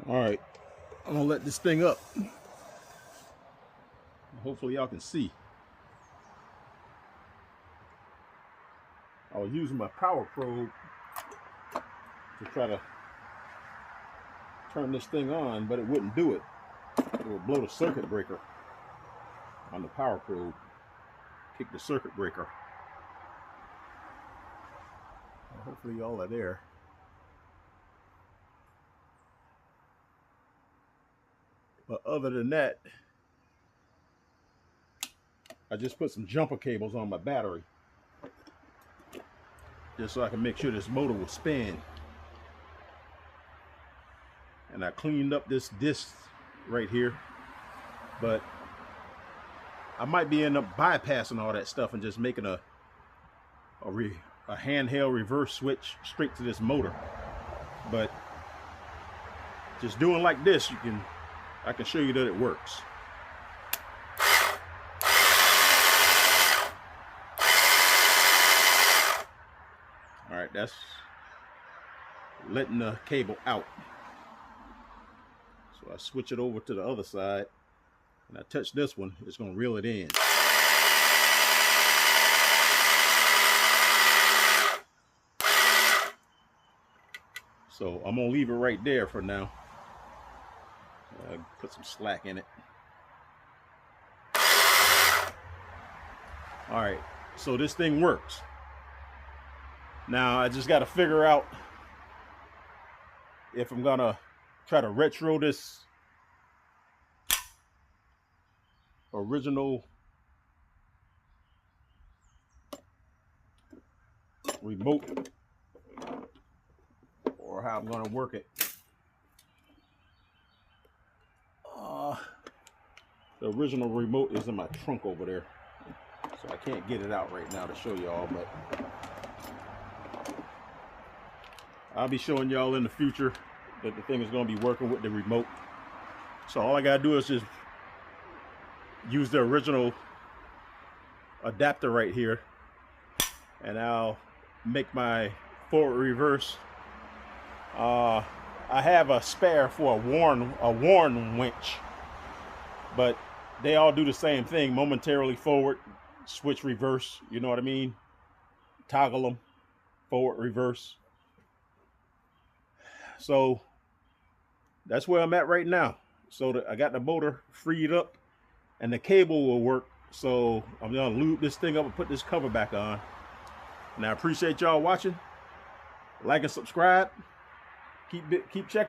All right, I'm gonna let this thing up. Hopefully y'all can see. I was using my power probe to try to turn this thing on, but it wouldn't do it. It would blow the circuit breaker on the power probe, kick the circuit breaker. Well, hopefully y'all are there. But other than that, I just put some jumper cables on my battery just so I can make sure this motor will spin. And I cleaned up this disc right here, but I might be end up bypassing all that stuff and just making a handheld reverse switch straight to this motor. But just doing like this, I can show you that it works. All right, that's letting the cable out. So I switch it over to the other side, and I touch this one, it's gonna reel it in. So I'm gonna leave it right there for now. Put some slack in it. All right, so this thing works. Now I just got to figure out if I'm gonna try to retro this original remote or how I'm gonna work it. The original remote is in my trunk over there, so I can't get it out right now to show y'all, but I'll be showing y'all in the future that the thing is going to be working with the remote. So all I gotta do is just use the original adapter right here, and I'll make my forward reverse. I have a spare for a worn winch, but they all do the same thing: momentarily forward, switch reverse. You know what I mean? Toggle them, forward, reverse. So that's where I'm at right now. So I got the motor freed up, and the cable will work. So I'm gonna lube this thing up and put this cover back on. And I appreciate y'all watching. Like and subscribe. Keep checking.